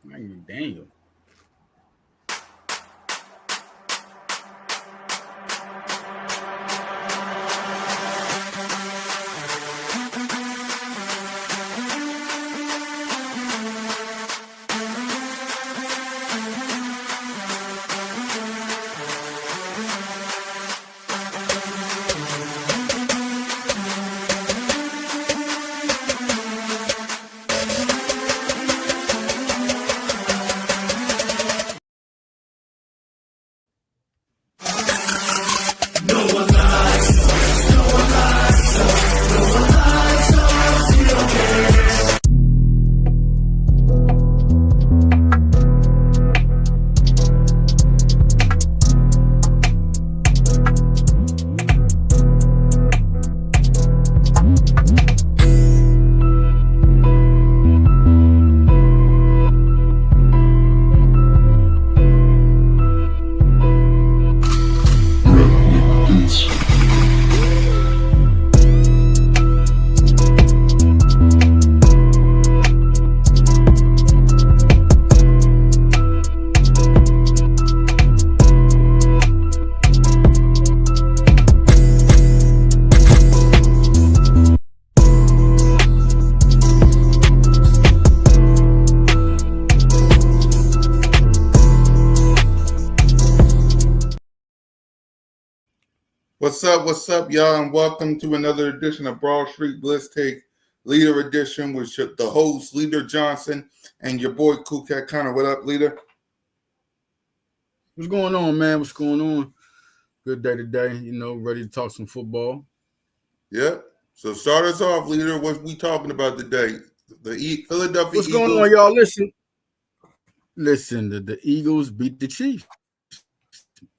Daniel. What's up, y'all, and welcome to another edition of Broad Street Blitz Take Leader Edition with the host, Leader Johnson, and your boy, Cool Cat Connor. What up, Leader? What's going on, man? What's going on? Good day today. Ready to talk some football. Yep. So start us off, Leader. What we talking about today? The Philadelphia What's Eagles. going on, y'all? Listen. The Eagles beat the Chiefs.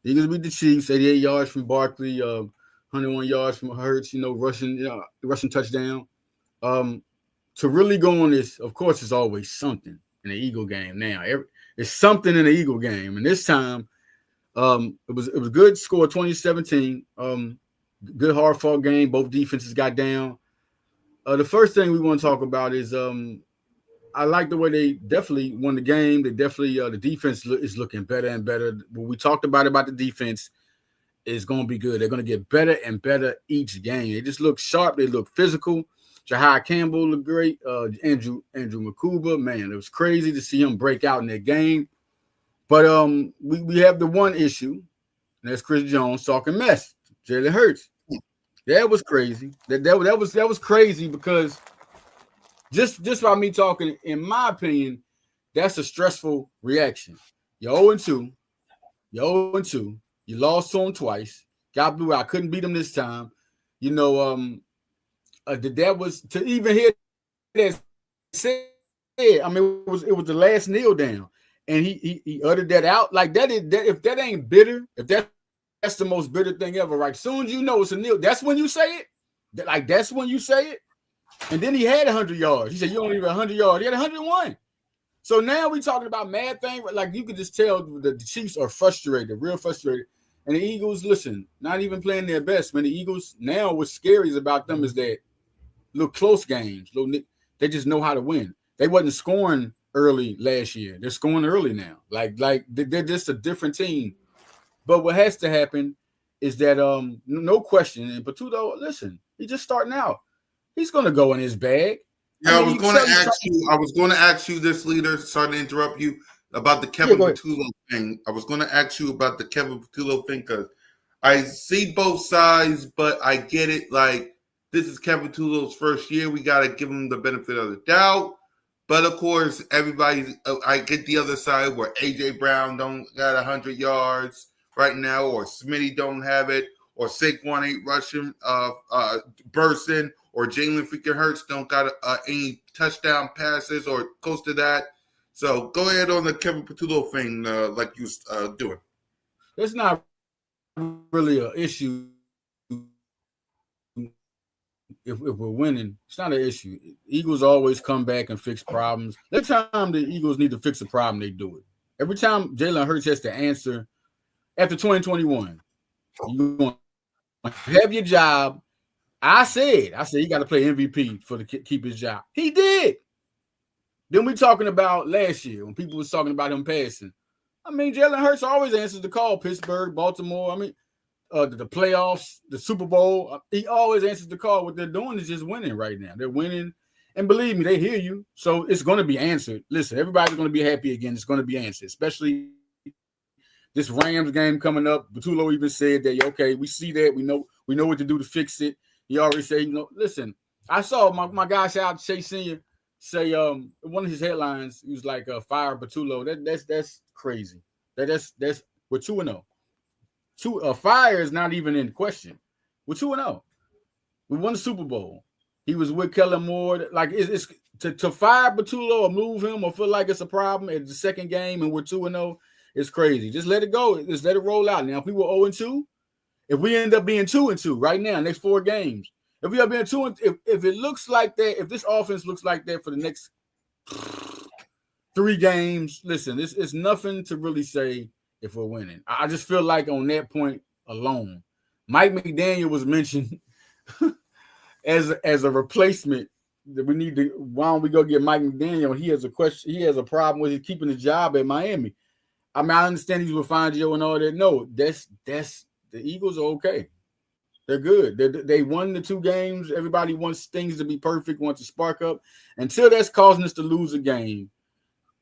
Eagles beat the Chiefs. 88 yards from Barkley, 101 yards from Hurts. Rushing touchdown. To really go on this, of course, there's always something in the Eagle game. Now, it's something in the Eagle game, and this time, it was good. Score 2017. Good hard fought game. Both defenses got down. The first thing we want to talk about is I like the way they definitely won the game. They definitely the defense is looking better and better. What we talked about the defense is going to be good. They're going to get better and better each game. They just look sharp. They look physical. Jahai Campbell looked great. Andrew Makuba, man, it was crazy to see him break out in that game. But we have the one issue, and that's Chris Jones talking mess. Jalen Hurts. That was crazy. That was crazy because just by me talking, in my opinion, that's a stressful reaction. You're 0-2. You're 0-2. You lost to him twice. Got blew out. Couldn't beat him this time. That was to even hear that said. I mean, it was the last kneel down, and he uttered that out like that. If that ain't bitter, if that's the most bitter thing ever, right? Soon as you know it's a kneel, that's when you say it. That's when you say it. And then he had 100 yards. He said, you don't even 100 yards. He had 101. So now we talking about mad thing. Like you could just tell the Chiefs are frustrated, real frustrated. And the Eagles, listen, not even playing their best. Man, the Eagles now what's scary about them is that little close games. They just know how to win. They wasn't scoring early last year. They're scoring early now. Like they're just a different team. But what has to happen is that no question. And Patudo, listen, he's just starting out. He's going to go in his bag. Yeah, I was going to ask you this, Leader. Sorry to interrupt you about the Kevin Patulo thing. I was going to ask you about the Kevin Patulo thing because I see both sides, but I get it. Like this is Kevin Patulo's first year. We got to give him the benefit of the doubt. But of course, I get the other side where AJ Brown don't got 100 yards right now, or Smitty don't have it, or Saquon ain't rushing, bursting, or Jalen freaking Hurts don't got any touchdown passes or close to that. So go ahead on the Kevin Patulo thing, like you was doing. It's not really an issue if we're winning. It's not an issue. Eagles always come back and fix problems. Every time the Eagles need to fix a problem, they do it. Every time Jalen Hurts has to answer after 2021, you have your job. I said he got to play MVP to keep his job. He did. Then we talking about last year when people was talking about him passing. I mean, Jalen Hurts always answers the call. Pittsburgh, Baltimore. I mean, the playoffs, the Super Bowl. He always answers the call. What they're doing is just winning right now. They're winning. And believe me, they hear you. So it's going to be answered. Listen, everybody's going to be happy again. It's going to be answered, especially this Rams game coming up. Batulo even said that, okay, we see that. We know what to do to fix it. He already said, listen, I saw my guy, shout out to Chase Sr., say one of his headlines, he was like, fire Batulo. That's crazy. That's we're 2-0. Fire is not even in question. We're 2-0. We won the Super Bowl. He was with Kellen Moore. Like it's to fire Batulo or move him or feel like it's a problem at the second game and we're 2-0. It's crazy. Just let it go. Just let it roll out. Now, if we were 0-2, if we end up being 2-2 right now, next 4 games, if we are being 2, if it looks like that, if this offense looks like that for the next 3 games, listen, it's nothing to really say if we're winning. I just feel like on that point alone, Mike McDaniel was mentioned as a replacement. That we need to. Why don't we go get Mike McDaniel? He has a question. He has a problem with keeping his job at Miami. I mean, I understand he's with Fangio and all that. No, that's the Eagles are okay. They're good. They won the 2 games. Everybody wants things to be perfect, wants to spark up. Until that's causing us to lose a game,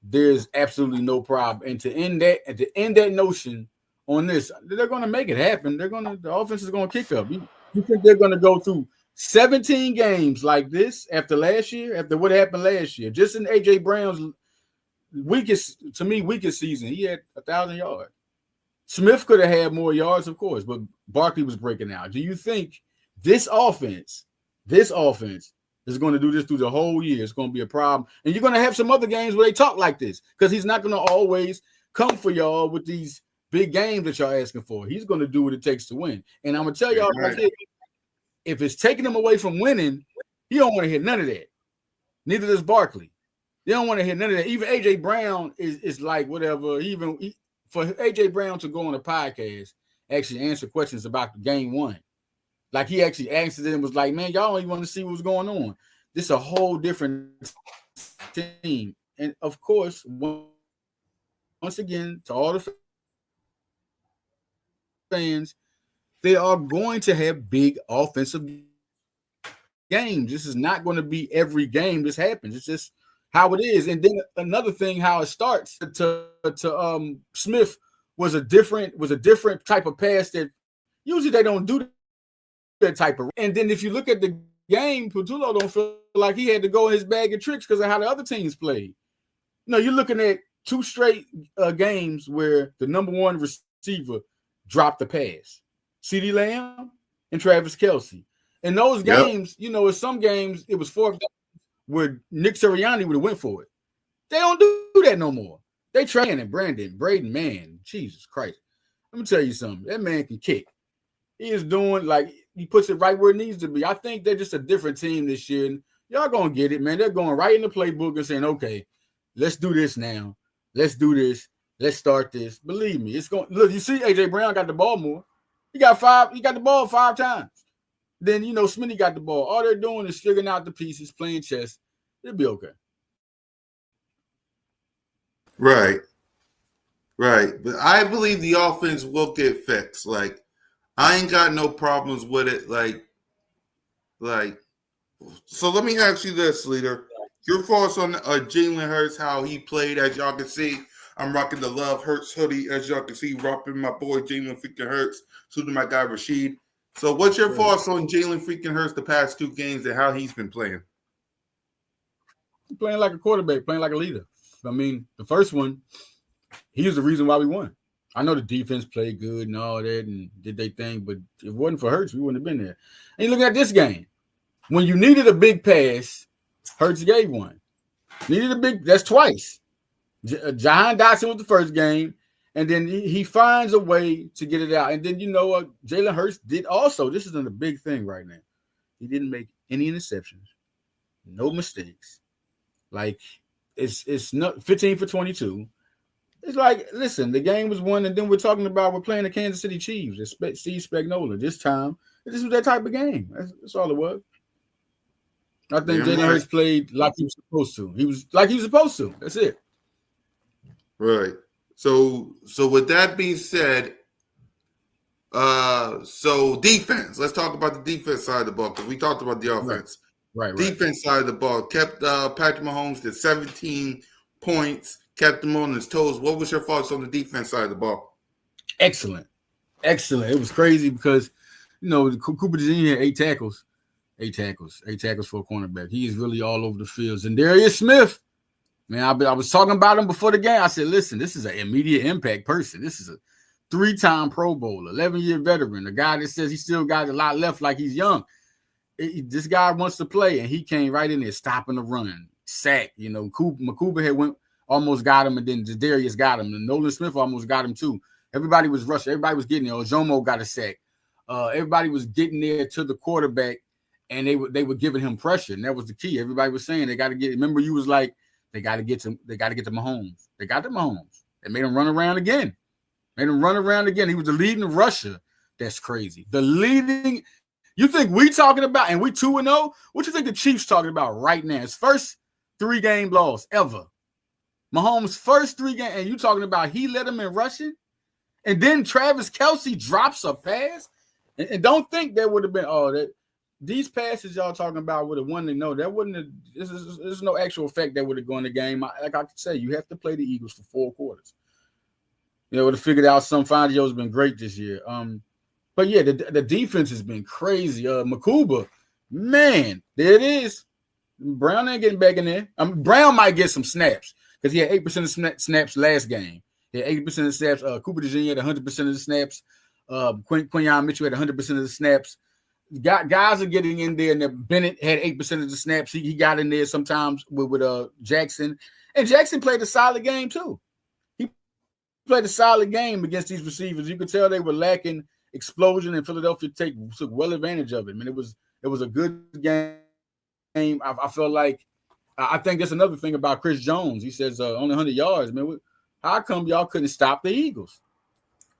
there's absolutely no problem. And to end that notion on this, they're going to make it happen. The offense is going to kick up. You think they're going to go through 17 games like this after what happened last year? Just in A.J. Brown's weakest season, he had 1,000 yards. Smith could have had more yards, of course, but Barkley was breaking out. Do you think this offense is going to do this through the whole year? It's going to be a problem. And you're going to have some other games where they talk like this because he's not going to always come for y'all with these big games that y'all asking for. He's going to do what it takes to win. And I'm going to tell y'all right here, if it's taking him away from winning, he don't want to hear none of that. Neither does Barkley. They don't want to hear none of that. Even A.J. Brown is like whatever. For A.J. Brown to go on a podcast, actually answer questions about game 1. Like he actually answered it and was like, man, y'all don't even want to see what's going on. This is a whole different team. And of course, once again, to all the fans, they are going to have big offensive games. This is not going to be every game this happens. It's just how it is. And then another thing, how it starts to Smith was a different type of pass that usually they don't do that type of. And then if you look at the game, Patulo don't feel like he had to go in his bag of tricks because of how the other teams played. No, you're looking at 2 straight games where the number 1 receiver dropped the pass. CeeDee Lamb and Travis Kelce. In those games, in some games it was 4 where Nick Sirianni would have went for it. They don't do that no more. They train and Braden, man, Jesus Christ. Let me tell you something. That man can kick. He is doing he puts it right where it needs to be. I think they're just a different team this year. And y'all gonna get it, man. They're going right in the playbook and saying, okay, let's do this now. Let's do this. Let's start this. Believe me, it's going. Look, you see, A.J. Brown got the ball more. He got the ball 5 times. Then Smitty got the ball. All they're doing is figuring out the pieces, playing chess. It'll be okay. Right. But I believe the offense will get fixed. Like, I ain't got no problems with it. Like. So let me ask you this, Leader. Your thoughts on Jalen Hurts, how he played? As y'all can see, I'm rocking the Love Hurts hoodie. As y'all can see, rocking my boy Jalen freaking Hurts, shooting my guy Rashid. So what's your thoughts on Jalen freaking Hurts the past 2 games and how he's been playing? He's playing like a quarterback, playing like a leader. I mean, the first one, he was the reason why we won. I know the defense played good and all that and did their thing, but if it wasn't for Hurts, we wouldn't have been there. And you look at this game. When you needed a big pass, Hurts gave one. That's twice. Jahan Dotson was the first game, and then he finds a way to get it out. And then Jalen Hurts did also. This isn't a big thing right now. He didn't make any interceptions, no mistakes. Like it's not 15 for 22. It's like, listen, the game was won, and then we're playing the Kansas City Chiefs. It's Steve Spagnuolo. This time, this was that type of game. That's all it was. I think Jalen Hurts played like he was supposed to. He was like he was supposed to. That's it. Right. So with that being said, so defense. Let's talk about the defense side of the ball because we talked about the offense. Right. Defense side of the ball kept Patrick Mahomes to 17 points, kept him on his toes. What was your thoughts on the defense side of the ball? Excellent. It was crazy because Cooper Jr. had 8 tackles for a cornerback. He is really all over the fields. And Darius Smith, man, I was talking about him before the game. I said, listen, this is an immediate impact person. This is a 3-time Pro Bowler, 11-year veteran, a guy that says he still got a lot left like he's young. This guy wants to play, and he came right in there stopping the run, sack. Makuba had almost got him, and then Darius got him. And Nolan Smith almost got him too. Everybody was rushing. Everybody was getting there. Ojomo got a sack. Everybody was getting there to the quarterback, and they were giving him pressure, and that was the key. Everybody was saying they got to get. Remember, you was like they got to get to Mahomes. They got to Mahomes. They made him run around again. He was the leading rusher. That's crazy. The leading. You think we talking about, and we 2-0? What you think the Chiefs talking about right now? His first 3-game loss ever. Mahomes' first 3 games, and you talking about he led him in rushing? And then Travis Kelce drops a pass? And don't think that would have been, these passes y'all talking about would have won. No, that wouldn't have, there's no actual effect that would have gone the game. Like I could say, you have to play the Eagles for 4 quarters. Would have figured out some Fangio's been great this year. But yeah, the defense has been crazy. Makuba, man, there it is. Brown ain't getting back in there. Brown might get some snaps because he had 8% of snaps last game. He had 80% of the snaps. Cooper Jr. had 100% of the snaps. Quinyon Mitchell had 100% of the snaps. Guys are getting in there, and Bennett had 8% of the snaps. He got in there sometimes with Jackson. And Jackson played a solid game too. He played a solid game against these receivers. You could tell they were lacking explosion, and Philadelphia took well advantage of it. I mean, it was a good game. I felt like I think that's another thing about Chris Jones. He says only 100 yards. Man, how come y'all couldn't stop the Eagles?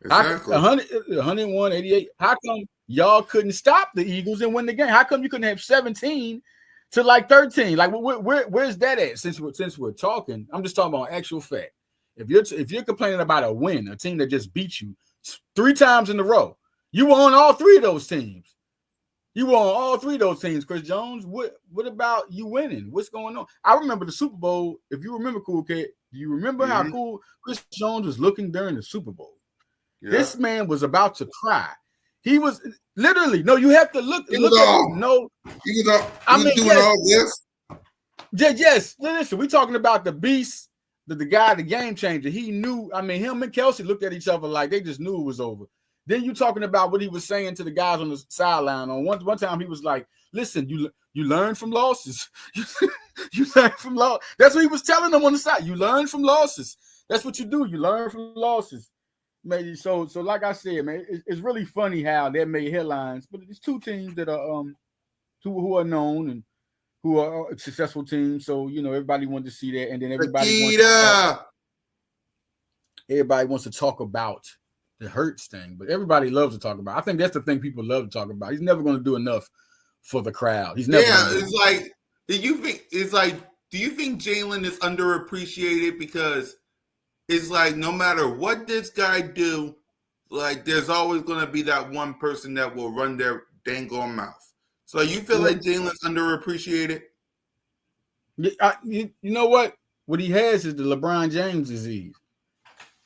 Exactly. 101, 88. How come y'all couldn't stop the Eagles and win the game? How come you couldn't have 17 to like 13? Like where's that at? Since we're talking, I'm just talking about actual fact. If you're complaining about a win, a team that just beat you 3 times in a row, you were on all 3 of those teams. Chris Jones. What about you winning? What's going on? I remember the Super Bowl. If you remember, Cool Kid, do you remember how cool Chris Jones was looking during the Super Bowl? Yeah. This man was about to cry. He was literally, no, you have to look at him. No, he was doing all this. Yes. Listen, we're talking about the beast, the guy, the game changer. He knew, him and Kelce looked at each other like they just knew it was over. Then you talking about what he was saying to the guys on the sideline. On one time, he was like, "Listen, you learn from losses. You learn from loss." That's what he was telling them on the side. You learn from losses. That's what you do. You learn from losses. Maybe so like I said, man, it's really funny how that made headlines. But it's 2 teams that are who are known and who are successful teams. So everybody wanted to see that, and then everybody wants to talk about the Hurts thing, but everybody loves to talk about. I think that's the thing people love to talk about. He's never going to do enough for the crowd. He's never. Yeah, it's like, do you think Jalen is underappreciated because it's like no matter what this guy do, like there's always going to be that one person that will run their dang on mouth. So you feel like Jalen's underappreciated? You know what? What he has is the LeBron James disease.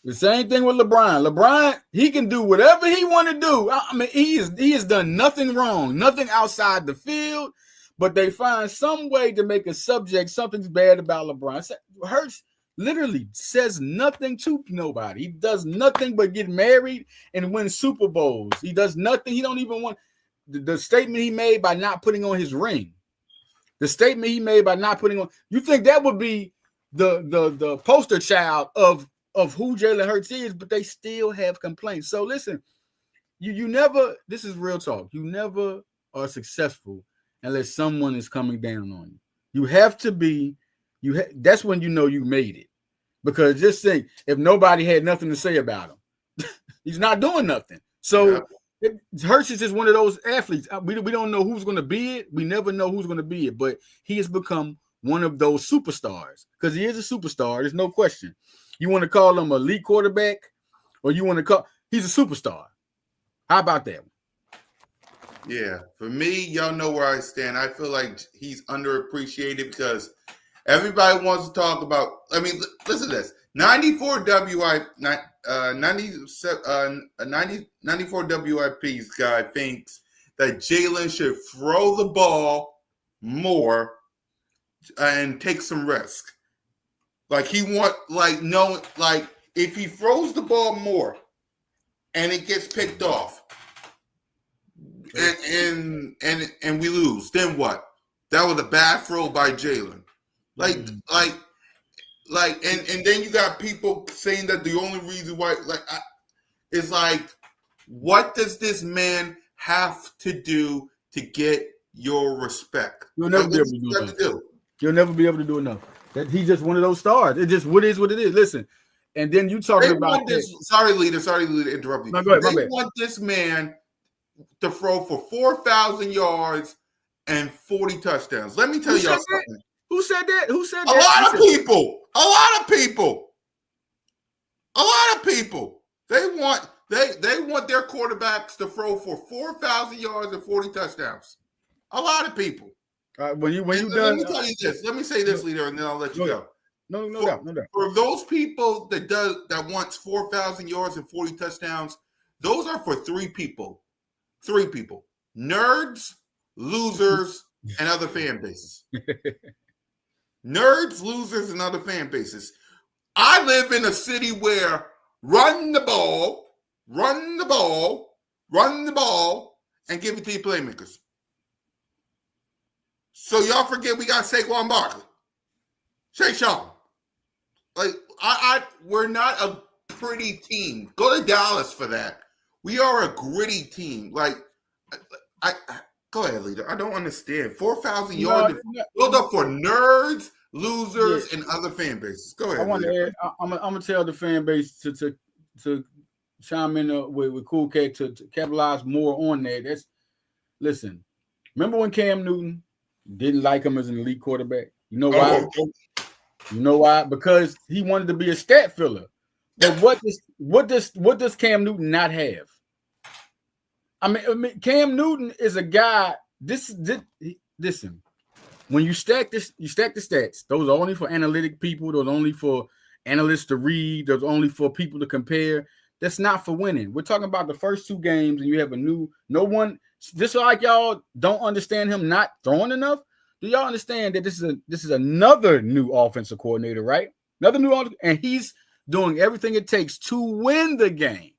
The same thing with LeBron. LeBron, he can do whatever he want to do. He has done nothing wrong, nothing outside the field, but they find some way to make a subject something's bad about LeBron. Hurts literally says nothing to nobody. He does nothing but get married and win Super Bowls. He does nothing. He don't even want the statement he made by not putting on his ring. The statement he made by not putting on. You think that would be the poster child of who Jalen Hurts is, but they still have complaints. So listen, you never, this is real talk. You never are successful unless someone is coming down on you. You have to be, that's when you know you made it. Because just think, if nobody had nothing to say about him, he's not doing nothing. So Hurts is just one of those athletes. We don't know who's going to be it. We never know who's going to be it, but he has become one of those superstars because he is a superstar. There's no question. You want to call him a elite quarterback, or you want to call he's a superstar. How about that? Yeah, for me, y'all know where I stand. I feel like he's underappreciated because everybody wants to talk about. I mean, listen to this: 94 WIPs guy thinks that Jalen should throw the ball more and take some risk. Like he if he throws the ball more and it gets picked off and we lose, then what? That was a bad throw by Jalen. And then you got people saying that the only reason why is what does this man have to do to get your respect? You'll never be able to do enough. You'll never be able to do enough. That he's just one of those stars. It just what is what it is. Listen, and then you talking about this. Sorry, leader, to interrupt you. No, go ahead, they want this man to throw for 4,000 yards and 40 touchdowns. Let me tell y'all something. Who said that? Who said that? A lot of people. They want their quarterbacks to throw for 4,000 yards and 40 touchdowns. A lot of people. When you done, let me tell you this. Let me say this, leader, and then I'll let you go. No doubt. For those people that wants 4,000 yards and 40 touchdowns, those are for three people. Nerds, losers, and other fan bases. Nerds, losers, and other fan bases. I live in a city where run the ball, and give it to your playmakers. So y'all forget we got Saquon Barkley. Shay Sean. We're not a pretty team. Go to Dallas for that. We are a gritty team. Go ahead, leader. I don't understand. 4,000 yards build up for nerds, losers, and other fan bases. Go ahead. I want to add. I'm gonna tell the fan base to chime in with Cool K to capitalize more on that. Listen. Remember when Cam Newton didn't like him as an elite quarterback? You know why? You know why? Because he wanted to be a stat filler. But what does Cam Newton not have? I mean, Cam Newton is a guy. Listen, when you stack the stats. Those are only for analytic people. Those are only for analysts to read. Those are only for people to compare. That's not for winning. We're talking about the first two games, and you have no one. This is like y'all don't understand him not throwing enough. Do y'all understand that this is another new offensive coordinator, right? Another new offensive, and he's doing everything it takes to win the game.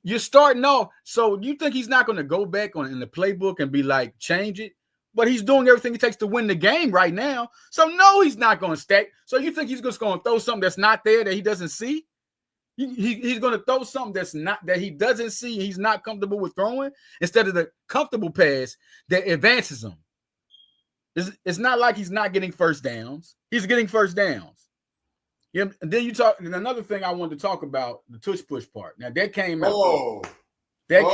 You're starting off. So you think he's not going to go back in the playbook and be like, change it? But he's doing everything it takes to win the game right now. So no, he's not going to stack. So you think he's just going to throw something that's not there that he doesn't see? He's going to throw something that he doesn't see. He's not comfortable with throwing instead of the comfortable pass that advances him. It's not like he's not getting first downs. He's getting first downs. Yeah. And then and another thing I wanted to talk about, the tush push part. Now that came out. That's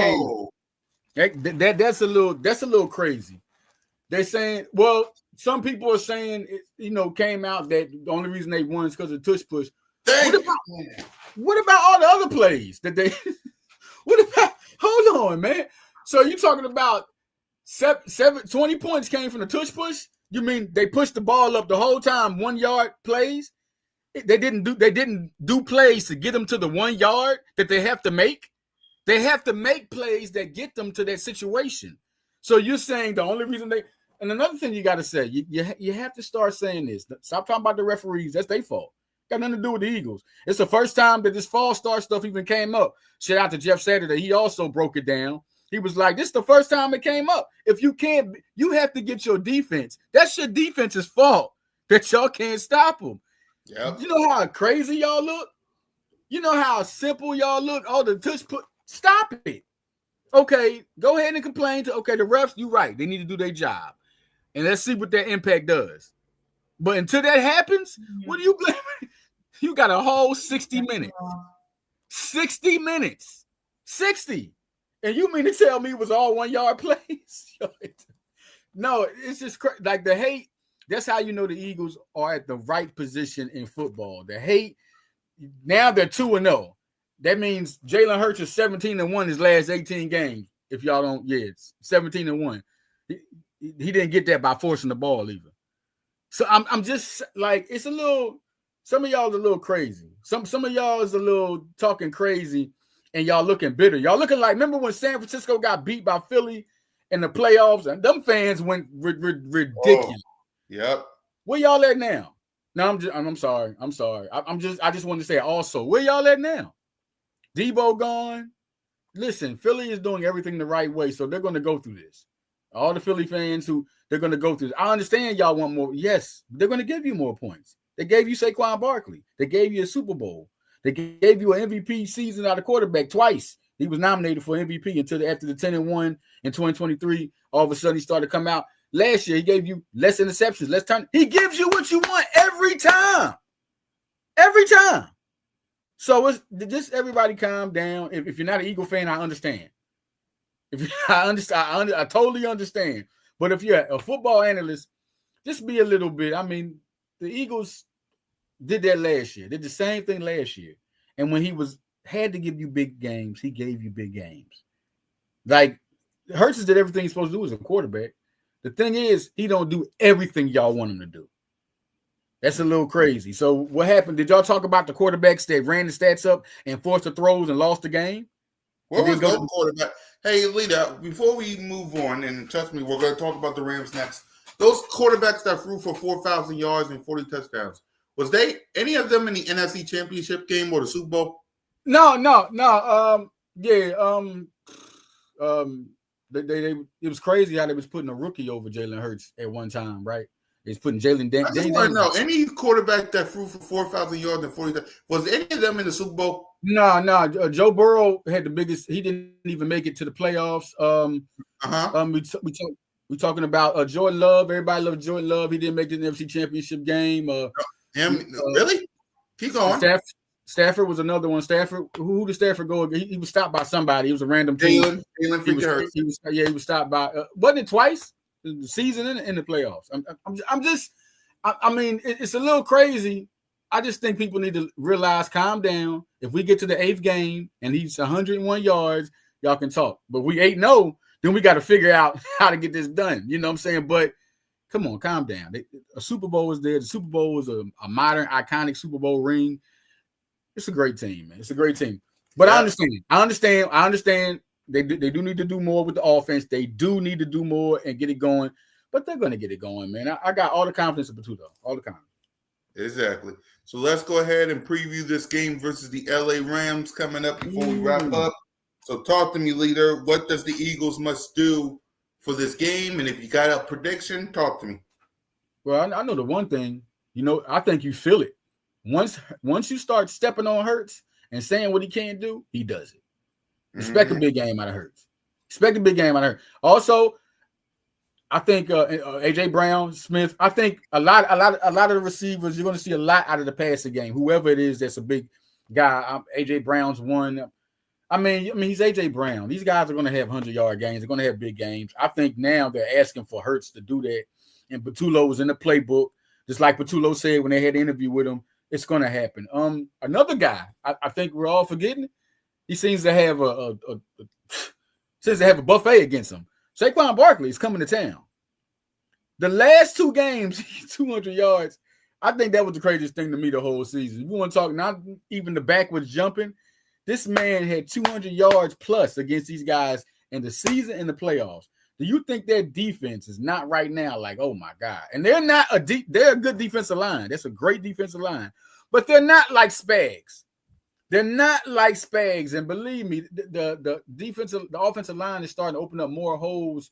a little crazy. They're saying, well, some people are saying it, came out that the only reason they won is because of tush push. What about all the other plays that they? Hold on, man. So you talking about 20 points came from the tush push? You mean they pushed the ball up the whole time, 1 yard plays? They didn't do plays to get them to the 1 yard that they have to make. They have to make plays that get them to that situation. So you're saying the only reason and another thing you got to say, you have to start saying this. Stop talking about the referees. That's their fault. Got nothing to do with the Eagles. It's the first time that this false start stuff even came up. Shout out to Jeff Saturday. He also broke it down. He was like, this is the first time it came up. If you can't, you have to get your defense. That's your defense's fault that y'all can't stop them. Yep. You know how crazy y'all look? You know how simple y'all look? Oh, the tush put. Stop it. Okay, go ahead and complain the refs, you're right. They need to do their job. And let's see what that impact does. But until that happens, what do you blame? You got a whole 60 minutes. 60 minutes. 60. And you mean to tell me it was all 1 yard plays? No, it's just like the hate. That's how you know the Eagles are at the right position in football. The hate, now they're 2-0. That means Jalen Hurts is 17-1 his last 18 games. If y'all don't, it's 17-1. He didn't get that by forcing the ball either. So I'm just like, it's a little, some of y'all is a little crazy. Some of y'all is a little talking crazy and y'all looking bitter. Y'all looking like, remember when San Francisco got beat by Philly in the playoffs and them fans went ridiculous. Yep. Where y'all at now? No, I'm sorry. I just wanted to say also, where y'all at now? Debo gone. Listen, Philly is doing everything the right way, so they're going to go through this. All the Philly fans they're going to go through this. I understand y'all want more. Yes, they're going to give you more points. They gave you Saquon Barkley. They gave you a Super Bowl. They gave you an MVP season out of quarterback twice. He was nominated for MVP until after the 10-1 in 2023. All of a sudden, he started to come out. Last year, he gave you less interceptions, less time. He gives you what you want every time. Every time. So it's just everybody calm down. If you're not an Eagle fan, I understand. I totally understand. But if you're a football analyst, just be a little bit. I mean, the Eagles did that last year. Did the same thing last year. And when he had to give you big games, he gave you big games. Like Hurts did everything he's supposed to do as a quarterback. The thing is, he don't do everything y'all want him to do. That's a little crazy. So what happened? Did y'all talk about the quarterbacks that ran the stats up and forced the throws and lost the game? Where was those quarterback? Hey, Lita, before we move on, and trust me, we're going to talk about the Rams next. Those quarterbacks that threw for 4,000 yards and 40 touchdowns, was they any of them in the NFC Championship game or the Super Bowl? No. It was crazy how they was putting a rookie over Jalen Hurts at one time, right? It's putting Jalen Daniels. I just want to know, any quarterback that threw for 4,000 yards and 40, was any of them in the Super Bowl? No. Joe Burrow had the biggest. He didn't even make it to the playoffs. We talking about Jordan Love. Everybody loves Jordan Love. He didn't make the NFC Championship game. Really? Keep going. Stafford was another one. Stafford, who did Stafford go against? He was stopped by somebody. He was a random team. He was stopped by. Wasn't it twice? The season in the playoffs. I mean, it's a little crazy. I just think people need to realize, calm down. If we get to the 8th game and he's 101 yards, y'all can talk. But we 8-0, then we got to figure out how to get this done. You know what I'm saying? But come on, calm down. A Super Bowl is there. The Super Bowl is a modern, iconic Super Bowl ring. It's a great team, man. It's a great team. But yeah. I understand. They do need to do more with the offense. They do need to do more and get it going. But they're going to get it going, man. I got all the confidence in Batuto. All the confidence. Exactly. So let's go ahead and preview this game versus the LA Rams coming up before we wrap up. So talk to me, leader. What does the Eagles must do for this game? And if you got a prediction, talk to me. Well, I know the one thing. I think you feel it. Once you start stepping on Hurts and saying what he can't do, he does it. Expect a big game out of Hurts. Also, I think AJ Brown, Smith. I think a lot of the receivers, you're going to see a lot out of the passing game. Whoever it is, that's a big guy. AJ Brown's one. I mean, he's AJ Brown. These guys are going to have 100-yard games. They're going to have big games. I think now they're asking for Hurts to do that. And Batulo was in the playbook, just like Batulo said when they had the interview with him. It's going to happen. Another guy, I think we're all forgetting. He seems to have a buffet against him. Saquon Barkley is coming to town. The last 2 games, 200 yards. I think that was the craziest thing to me the whole season. You want to talk, not even the back was jumping. This man had 200 yards plus against these guys in the season and the playoffs. Do you think their defense is not right now like, oh my God? And they're not they're a good defensive line. That's a great defensive line. But they're not like Spags. They're not like Spags. And believe me, the offensive line is starting to open up more holes.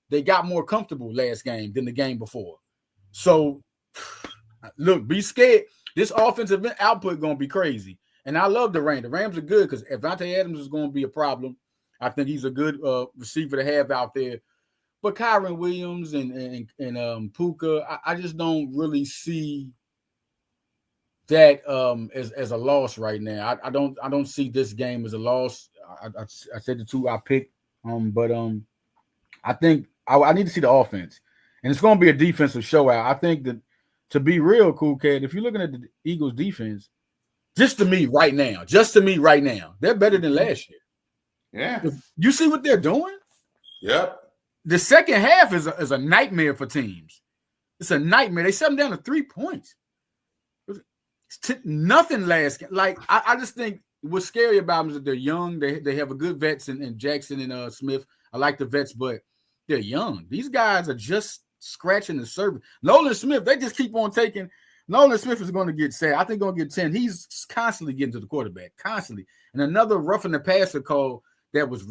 They got more comfortable last game than the game before. So look, be scared. This offensive output going to be crazy. And I love the Rams. The Rams are good because Avante Adams is going to be a problem. I think he's a good receiver to have out there. But Kyron Williams and Puka, I just don't really see that as a loss right now. I don't see this game as a loss. I said the two I picked, but I think I need to see the offense, and it's going to be a defensive showout. I think that to be real, cool cat, if you're looking at the Eagles defense, just to me right now, they're better than last year. Yeah, you see what they're doing. Yep. The second half is a nightmare for teams. It's a nightmare. They shut them down to 3 points. Nothing last. Like I just think what's scary about them is that they're young. They have a good vets in Jackson and Smith. I like the vets, but they're young. These guys are just scratching the surface. Nolan Smith, they just keep on taking. Nolan Smith is going to get sad. I think going to get 10. He's constantly getting to the quarterback, constantly. And another roughing the passer call that was.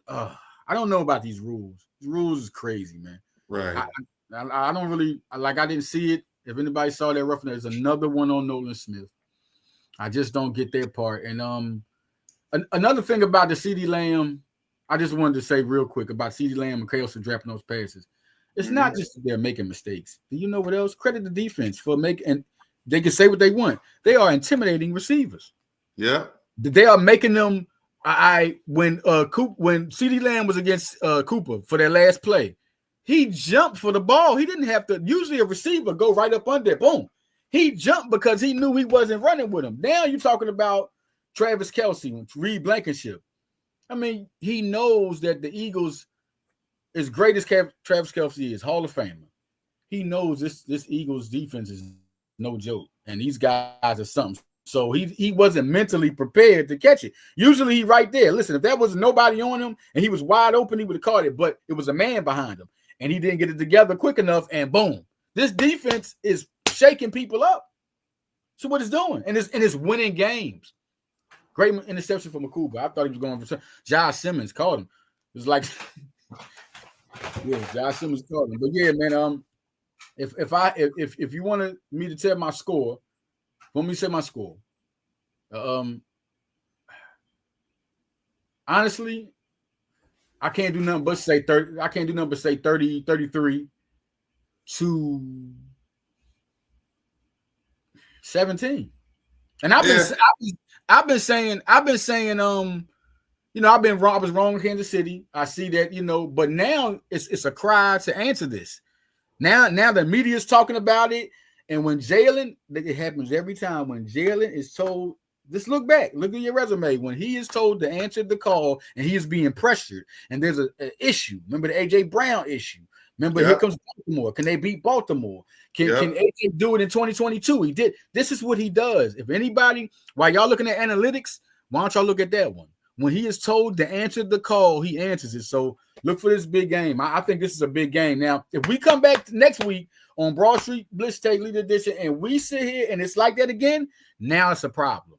I don't know about these rules. These rules is crazy, man. Right. I don't really like. I didn't see it. If anybody saw that roughing, there's another one on Nolan Smith. I just don't get their part. And another thing about the CeeDee Lamb, I just wanted to say real quick about CeeDee Lamb and Kelce dropping those passes. It's not just that they're making mistakes. Do you know what else? Credit the defense for making. And they can say what they want. They are intimidating receivers. Yeah, they are making them. When CeeDee Lamb was against Cooper for their last play, he jumped for the ball. He didn't have to. Usually a receiver go right up under it. Boom. He jumped because he knew he wasn't running with him. Now you're talking about Travis Kelce, Reed Blankenship. I mean, he knows that the Eagles, as great as Travis Kelce is, Hall of Famer, he knows this Eagles defense is no joke. And these guys are something. So he wasn't mentally prepared to catch it. Usually he right there. Listen, if there was nobody on him and he was wide open, he would have caught it. But it was a man behind him. And he didn't get it together quick enough, and boom. This defense is shaking people up. So what it's doing, and it's winning games. Great interception from Akuba. I thought he was going for Josh Simmons called him. It was like, yeah, Josh Simmons called him. But yeah, man. If you wanted me to tell my score, let me say my score. Honestly, I can't do nothing but say 30. I can't do nothing but say 30, 33 to 17. And I've been saying, you know, I've been wrong. I was wrong in Kansas City. I see that, you know, but now it's a cry to answer this. Now the media is talking about it. And when Jalen, it happens every time when Jalen is told, just look back, look at your resume. When he is told to answer the call and he is being pressured and there's an issue. Remember the A.J. Brown issue. Remember, here comes Baltimore. Can they beat Baltimore? Can A.J. do it in 2022? He did. This is what he does. If anybody, while y'all looking at analytics, why don't y'all look at that one? When he is told to answer the call, he answers it. So look for this big game. I think this is a big game. Now, if we come back next week on Broad Street Blitz Take Leader Edition and we sit here and it's like that again, now it's a problem.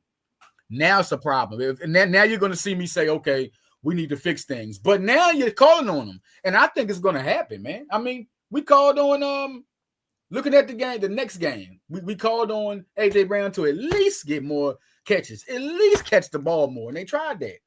Now it's a problem. Now you're going to see me say, okay, we need to fix things. But now you're calling on them. And I think it's going to happen, man. I mean, we called on looking at the game, the next game, we called on A.J. Brown to at least get more catches, at least catch the ball more. And they tried that.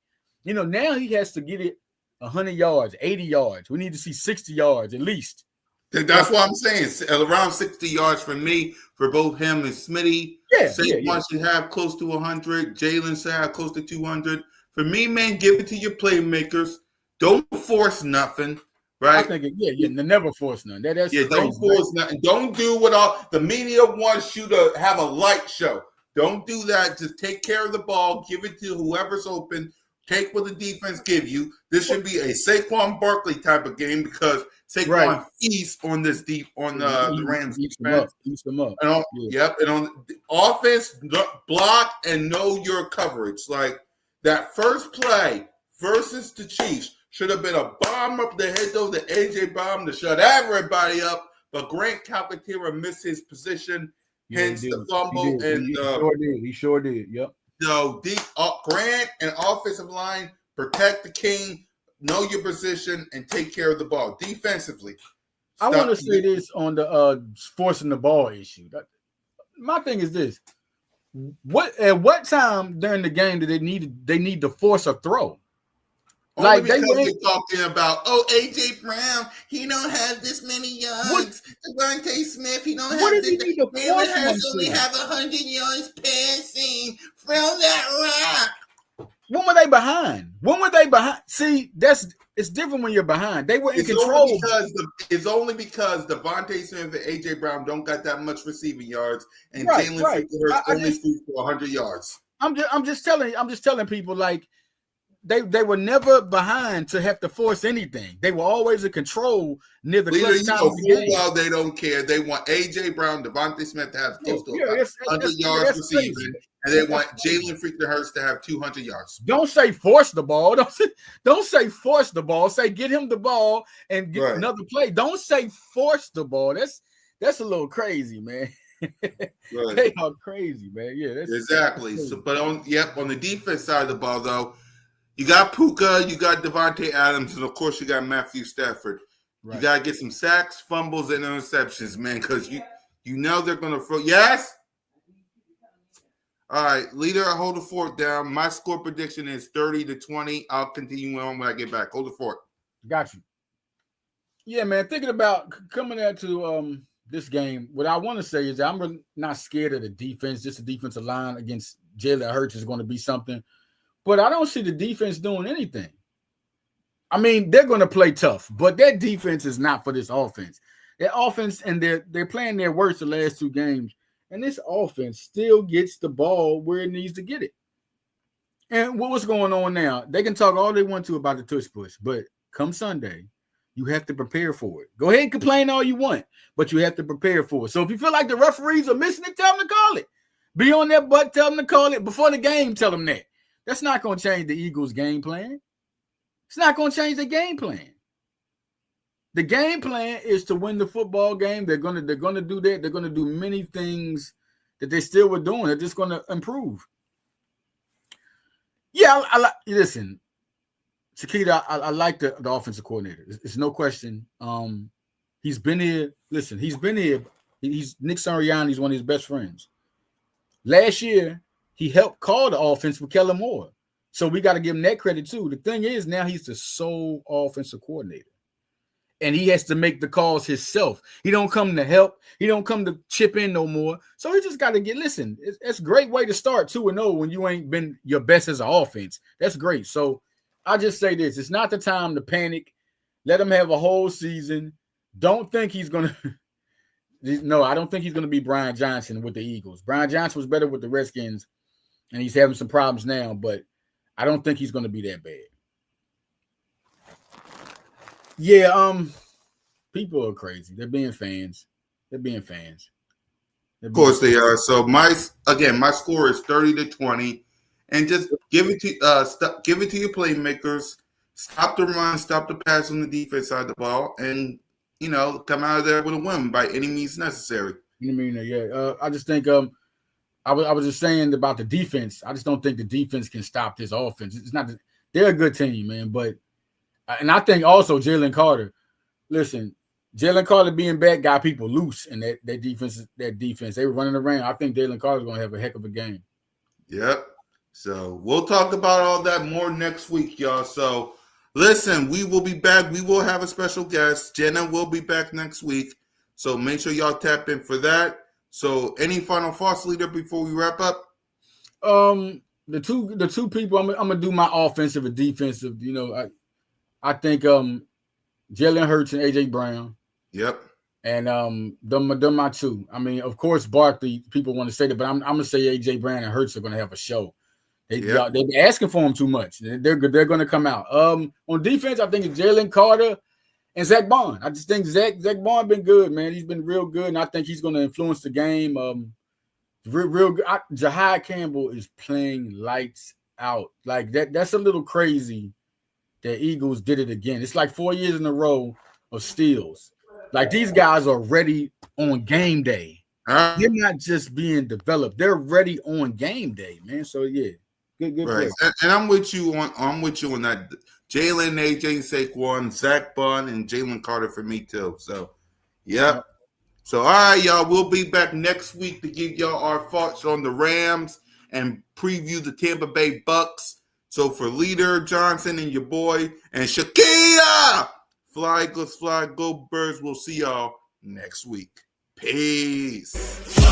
You know, now he has to get it 100 yards, 80 yards. We need to see 60 yards at least. That's what I'm saying. Around 60 yards for me, for both him and Smitty. Saquon should have close to 100. Jalen should have close to 200. For me, man, give it to your playmakers. Don't force nothing, right? I think, never force nothing. That's crazy, don't force nothing. Don't do what all the media wants you to have a light show. Don't do that. Just take care of the ball. Give it to whoever's open. Take what the defense give you. This should be a Saquon Barkley type of game because Saquon feasts on this on the Rams defense. Eats them up. And on offense, block and know your coverage. Like that first play versus the Chiefs should have been a bomb up the head though, the A.J. bomb to shut everybody up. But Grant Calcaterra missed his position, hence the fumble. He sure did. Yep. So Grant and offensive line, protect the king, know your position, and take care of the ball defensively. I want to say this on the forcing the ball issue. My thing is this: at what time during the game do they need to force a throw? Only because they're talking about, AJ Brown, he don't have this many yards. Devontae Smith, he don't have this. Jalen Hurts only have 100 yards passing from that rock. When were they behind? See, it's different when you're behind. They were in control. It's only because Devontae Smith and AJ Brown don't got that much receiving yards, and Jalen Hurts only threw for 100 yards. I'm just telling people, like, they were never behind to have to force anything. They were always in control near the clutch time of the game. Well, they don't care. They want AJ Brown, Devontae Smith to have close to 100 yards receiving, and they want Jalen freaking Hurts to have 200 yards. Don't say force the ball. Don't say force the ball. Say get him the ball and get another play. Don't say force the ball. That's a little crazy, man. They are crazy, man. Yeah, that's exactly. So, but on the defense side of the ball, though, you got Puka, you got Devontae Adams, and of course you got Matthew Stafford. Right. You got to get some sacks, fumbles, and interceptions, man, because you know they're going to throw. Yes? All right, leader, I hold the fort down. My score prediction is 30-20. I'll continue on when I get back. Hold the fort. Got you. Yeah, man, thinking about coming out to this game, what I want to say is that I'm really not scared of the defense. Just the defensive line against Jalen Hurts is going to be something. But I don't see the defense doing anything. I mean, they're going to play tough, but their defense is not for this offense. Their offense, and they're playing their worst the last two games, and this offense still gets the ball where it needs to get it. And what's going on now? They can talk all they want to about the tush push, but come Sunday, you have to prepare for it. Go ahead and complain all you want, but you have to prepare for it. So if you feel like the referees are missing it, tell them to call it. Be on their butt, tell them to call it. Before the game, tell them that. That's not going to change the Eagles' game plan. It's not going to change the game plan. The game plan is to win the football game. They're going to do that. They're going to do many things that they still were doing. They're just going to improve. Yeah, listen, Chiquita, I like the offensive coordinator. It's no question. He's been here. Listen, he's been here. He's Nick Sirianni's one of his best friends. Last year, he helped call the offense with Kellen Moore. So we got to give him that credit too. The thing is, now he's the sole offensive coordinator. And he has to make the calls himself. He don't come to help. He don't come to chip in no more. So he just got to listen, it's a great way to start 2-0 when you ain't been your best as an offense. That's great. So I just say this. It's not the time to panic. Let him have a whole season. Don't think he's going to – no, I don't think he's going to be Brian Johnson with the Eagles. Brian Johnson was better with the Redskins. And he's having some problems now, but I don't think he's going to be that bad. Yeah, people are crazy. They're being fans. Of course they are. So my score is 30-20, and just give it to your playmakers. Stop the run, stop the pass on the defense side of the ball, and come out of there with a win by any means necessary. I just think I was just saying about the defense. I just don't think the defense can stop this offense. It's not. They're a good team, man. But and I think also Jalen Carter. Listen, Jalen Carter being back got people loose in that defense. That defense, they were running around. I think Jalen Carter's going to have a heck of a game. Yep. So we'll talk about all that more next week, y'all. So listen, we will be back. We will have a special guest. Jenna will be back next week. So make sure y'all tap in for that. So, any final thoughts, leader, before we wrap up? The two people I'm gonna do my offensive and defensive. I think Jalen Hurts and AJ Brown. Yep. And them my two. I mean, of course, Barkley. People want to say that, but I'm gonna say AJ Brown and Hurts are gonna have a show. They're asking for him too much. They're gonna come out. On defense, I think it's Jalen Carter and Zach Bond. I just think Zach Bond been good, man. He's been real good, and I think he's going to influence the game. Real good. Jahai Campbell is playing lights out. Like that's a little crazy that Eagles did it again. It's like 4 years in a row of steals. Like these guys are ready on game day. They're not just being developed. They're ready on game day, man. So yeah, good. Right, and I'm with you on that. Jalen, AJ, Saquon, Zach Bond, and Jalen Carter for me too. So, yeah. So, all right, y'all. We'll be back next week to give y'all our thoughts on the Rams and preview the Tampa Bay Bucks. So for Leader Johnson and your boy and Shakia, fly, Eagles, fly, go Birds. We'll see y'all next week. Peace.